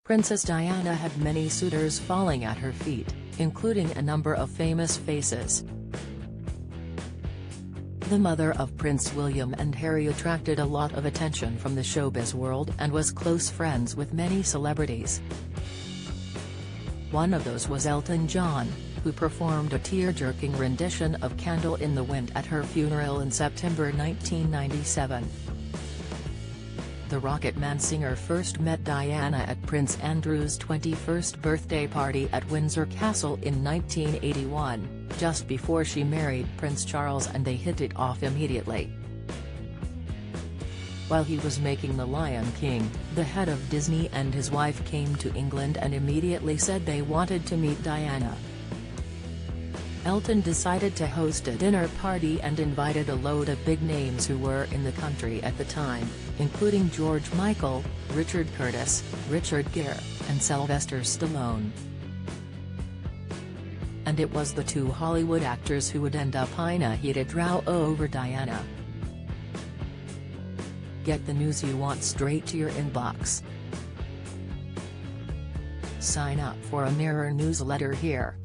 Princess Diana had many suitors falling at her feet, including a number of famous faces. The mother of Prince William and Harry attracted a lot of attention from the showbiz world and was close friends with many celebrities. One of those was Elton John, who performed a tear-jerking rendition of Candle in the Wind at her funeral in September 1997. The Rocket Man singer first met Diana at Prince Andrew's 21st birthday party at Windsor Castle in 1981, just before she married Prince Charles, and they hit it off immediately. While he was making The Lion King, the head of Disney and his wife came to England and immediately said they wanted to meet Diana. Elton decided to host a dinner party and invited a load of big names who were in the country at the time, including George Michael, Richard Curtis, Richard Gere, and Sylvester Stallone. And it was the two Hollywood actors who would end up in a heated row over Diana. Get the news you want straight to your inbox. Sign up for a Mirror newsletter here.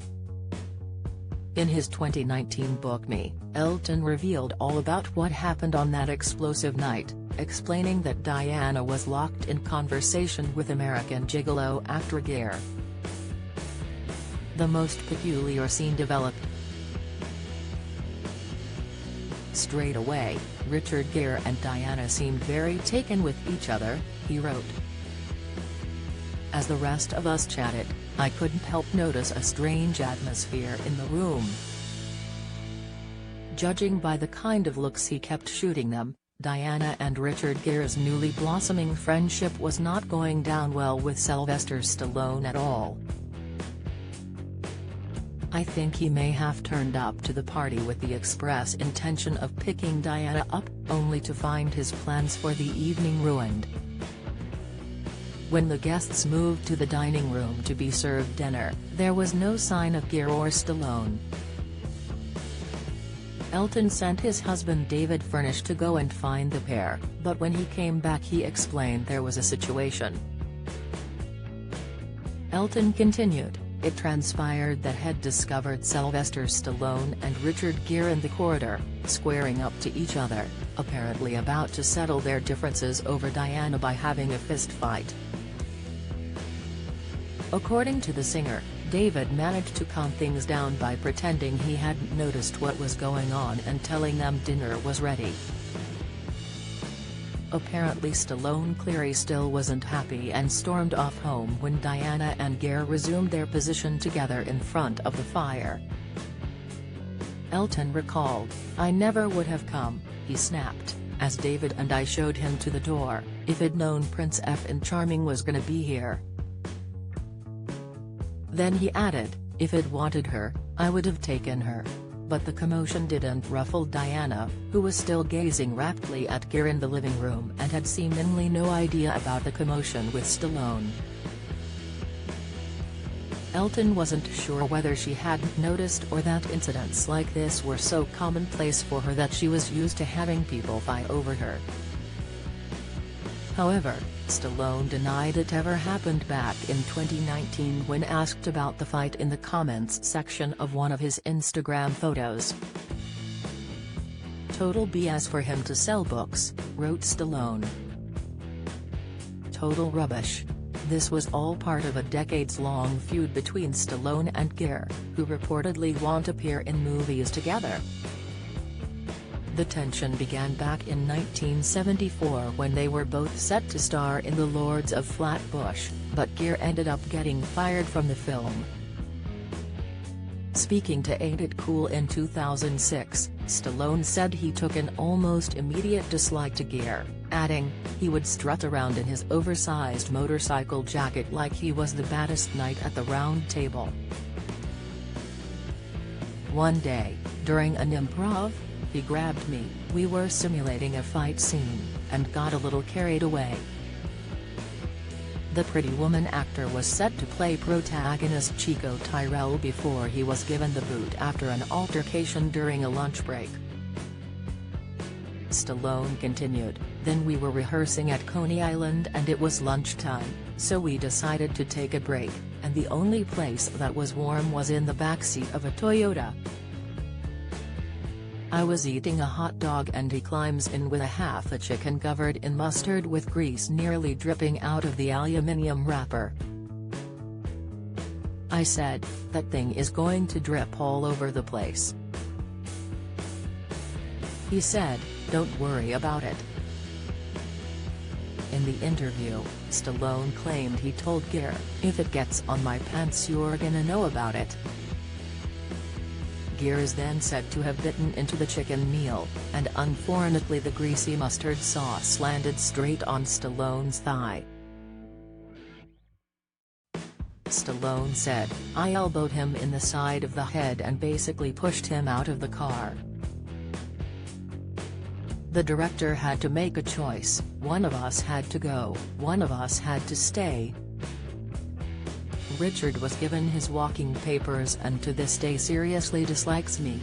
In his 2019 book Me, Elton revealed all about what happened on that explosive night, explaining that Diana was locked in conversation with American Gigolo actor Gere. The most peculiar scene developed. Straight away, Richard Gere and Diana seemed very taken with each other, he wrote. As the rest of us chatted, I couldn't help notice a strange atmosphere in the room. Judging by the kind of looks he kept shooting them, Diana and Richard Gere's newly blossoming friendship was not going down well with Sylvester Stallone at all. I think he may have turned up to the party with the express intention of picking Diana up, only to find his plans for the evening ruined. When the guests moved to the dining room to be served dinner, there was no sign of Gere or Stallone. Elton sent his husband David Furnish to go and find the pair, but when he came back he explained there was a situation. Elton continued, it transpired that had discovered Sylvester Stallone and Richard Gere in the corridor, squaring up to each other, apparently about to settle their differences over Diana by having a fist fight. According to the singer, David managed to calm things down by pretending he hadn't noticed what was going on and telling them dinner was ready. Apparently Stallone clearly still wasn't happy and stormed off home when Diana and Gere resumed their position together in front of the fire. Elton recalled, I never would have come, he snapped, as David and I showed him to the door, if I'd known Prince F and Charming was gonna be here. Then he added, if I'd wanted her, I would have taken her. But the commotion didn't ruffle Diana, who was still gazing raptly at Gere in the living room and had seemingly no idea about the commotion with Stallone. Elton wasn't sure whether she hadn't noticed or that incidents like this were so commonplace for her that she was used to having people fight over her. However, Stallone denied it ever happened back in 2019 when asked about the fight in the comments section of one of his Instagram photos. Total BS for him to sell books, wrote Stallone. Total rubbish. This was all part of a decades-long feud between Stallone and Gere, who reportedly won't appear in movies together. The tension began back in 1974 when they were both set to star in The Lords of Flatbush, but Gere ended up getting fired from the film. Speaking to Ain't It Cool in 2006, Stallone said he took an almost immediate dislike to Gere, adding, he would strut around in his oversized motorcycle jacket like he was the baddest knight at the round table. One day, during an improv, he grabbed me, we were simulating a fight scene, and got a little carried away. The Pretty Woman actor was set to play protagonist Chico Tyrell before he was given the boot after an altercation during a lunch break. Stallone continued, then we were rehearsing at Coney Island and it was lunchtime, So we decided to take a break, and the only place that was warm was in the backseat of a Toyota. I was eating a hot dog and he climbs in with a half a chicken covered in mustard with grease nearly dripping out of the aluminium wrapper. I said, "That thing is going to drip all over the place." He said, "Don't worry about it." In the interview, Stallone claimed he told Gere, "If it gets on my pants you're gonna know about it." Gere is then said to have bitten into the chicken meal, and unfortunately the greasy mustard sauce landed straight on Stallone's thigh. Stallone said, "I elbowed him in the side of the head and basically pushed him out of the car." The director had to make a choice, one of us had to go, one of us had to stay. Richard was given his walking papers and to this day seriously dislikes me.